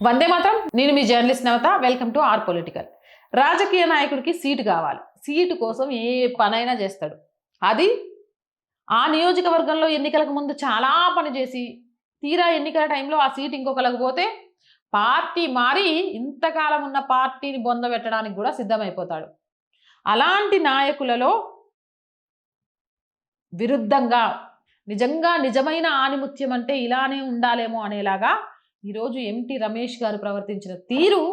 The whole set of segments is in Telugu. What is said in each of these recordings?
వందే మాత్రం. నేను మీ journalist Navata. Welcome to R political. రాజకీయ నాయకుడికి సీటు కావాలి. సీటు కోసం ఏ పనైనా చేస్తాడు. అది ఆ నియోజకవర్గంలో ఎన్నికలకు ముందు చాలా పని చేసి తీరా ఎన్నికల టైంలో ఆ సీటు ఇంకొకరికి పోతే పార్టీ మారి ఇంతకాలం ఉన్న పార్టీని బొందబెట్టడానికి కూడా సిద్ధమైపోతాడు. అలాంటి నాయకులలో విరుద్ధంగా నిజంగా నిజమైన ఆనిముత్యం అంటే ఇలానే ఉండాలేమో అనేలాగా ఈరోజు ఎంటి రమేష్ గారు ప్రవర్తించిన తీరు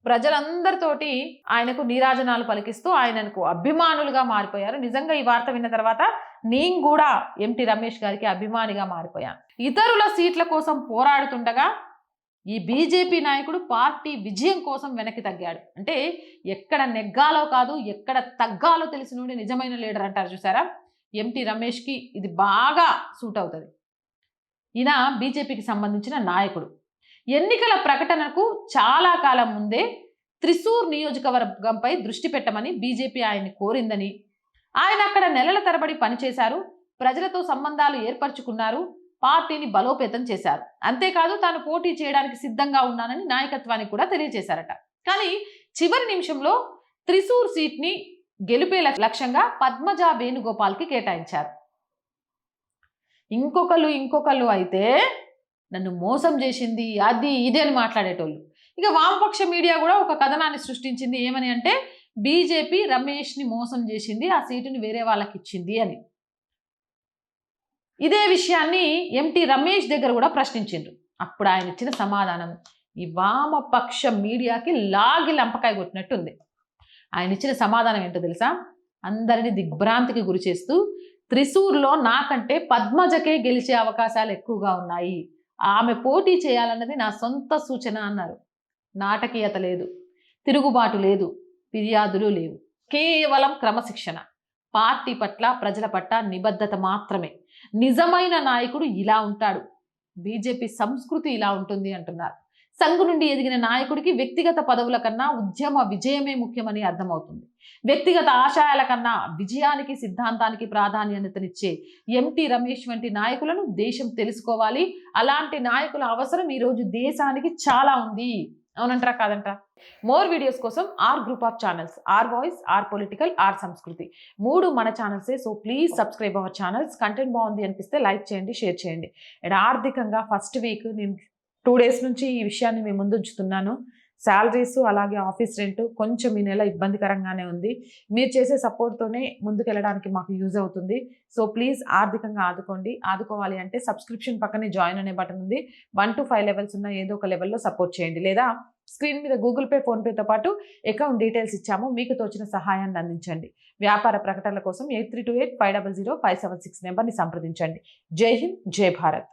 ప్రజలందరితోటి ఆయనకు నీరాజనాలు పలికిస్తూ ఆయనకు అభిమానులుగా మారిపోయారు. నిజంగా ఈ వార్త విన్న తర్వాత నేను కూడా ఎంటి రమేష్ గారికి అభిమానిగా మారిపోయాను. ఇతరుల సీట్ల కోసం పోరాడుతుండగా ఈ బీజేపీ నాయకుడు పార్టీ విజయం కోసం వెనక్కి తగ్గాడు. అంటే ఎక్కడ నెగ్గాలో కాదు ఎక్కడ తగ్గాలో తెలిసినోడి నిజమైన లీడర్ అంటారు చూసారా. ఎంటి రమేష్కి ఇది బాగా సూట్ అవుతుంది. ఈయన బీజేపీకి సంబంధించిన నాయకుడు. ఎన్నికల ప్రకటనకు చాలా కాలం ముందే త్రిశూర్ నియోజకవర్గంపై దృష్టి పెట్టమని బీజేపీ ఆయన్ని కోరిందని, ఆయన అక్కడ నెలల తరబడి పనిచేశారు, ప్రజలతో సంబంధాలు ఏర్పరచుకున్నారు, పార్టీని బలోపేతం చేశారు. అంతేకాదు తాను పోటీ చేయడానికి సిద్ధంగా ఉన్నానని నాయకత్వానికి కూడా తెలియజేశారట. కానీ చివరి నిమిషంలో త్రిశూర్ సీట్ని గెలిపే లక్ష్యంగా పద్మజా వేణుగోపాల్కి కేటాయించారు. ఇంకొకళ్ళు అయితే నన్ను మోసం చేసింది అది ఇది అని మాట్లాడేటోళ్ళు. ఇక వామపక్ష మీడియా కూడా ఒక కథనాన్ని సృష్టించింది. ఏమని అంటే బీజేపీ రమేష్ని మోసం చేసింది, ఆ సీటుని వేరే వాళ్ళకి ఇచ్చింది అని. ఇదే విషయాన్ని ఎంటి రమేష్ దగ్గర కూడా ప్రశ్నించిండ్రు. అప్పుడు ఆయన ఇచ్చిన సమాధానం ఈ వామపక్ష మీడియాకి లాగి లంపకాయ కొట్టినట్టుంది. ఆయన ఇచ్చిన సమాధానం ఏంటో తెలుసా? అందరినీ దిగ్భ్రాంతికి గురి చేస్తూ త్రిశూర్లో నాకంటే పద్మజకే గెలిచే అవకాశాలు ఎక్కువగా ఉన్నాయి, ఆమె పోటీ చేయాలన్నది నా సొంత సూచన అన్నారు. నాటకీయత లేదు, తిరుగుబాటు లేదు, ఫిర్యాదులు లేవు, కేవలం క్రమశిక్షణ, పార్టీ పట్ల ప్రజల పట్ల నిబద్ధత మాత్రమే. నిజమైన నాయకుడు ఇలా ఉంటాడు, బీజేపీ సంస్కృతి ఇలా ఉంటుంది అంటున్నారు. సంఘు నుండి ఎదిగిన నాయకుడికి వ్యక్తిగత పదవుల కన్నా ఉద్యమ విజయమే ముఖ్యమని అర్థమవుతుంది. వ్యక్తిగత ఆశయాల కన్నా విజయానికి సిద్ధాంతానికి ప్రాధాన్యతనిచ్చే ఎంటి రమేష్ వంటి నాయకులను దేశం తెలుసుకోవాలి. అలాంటి నాయకుల అవసరం ఈరోజు దేశానికి చాలా ఉంది. అవునంటారా కాదంటారా? మోర్ వీడియోస్ కోసం R group of channels, R voice, R political, R Samskruthi 3 మన ఛానల్సే. So please subscribe our channels. Content బాగుంది అనిపిస్తే లైక్ చేయండి, షేర్ చేయండి. అండ్ ఆర్థికంగా ఫస్ట్ వీక్ నేను 2 డేస్ నుంచి ఈ విషయాన్ని మేము ముందు ఉంచుతున్నాను. శాలరీస్ అలాగే ఆఫీస్ రెంట్ కొంచెం ఈ నెల ఇబ్బందికరంగానే ఉంది. మీరు చేసే సపోర్ట్తోనే ముందుకెళ్ళడానికి మాకు యూజ్ అవుతుంది. సో ప్లీజ్ ఆర్థికంగా ఆదుకోండి. ఆదుకోవాలి అంటే సబ్స్క్రిప్షన్ పక్కనే జాయిన్ అనే బటన్ ఉంది. 1 to 5 లెవెల్స్ ఉన్న ఏదో ఒక లెవెల్లో సపోర్ట్ చేయండి. లేదా స్క్రీన్ మీద గూగుల్ పే, ఫోన్పేతో పాటు అకౌంట్ డీటెయిల్స్ ఇచ్చాము, మీకు తోచిన సహాయాన్ని అందించండి. వ్యాపార ప్రకటనల కోసం 8328500576 నెంబర్ని సంప్రదించండి. జై హింద్, జై భారత్.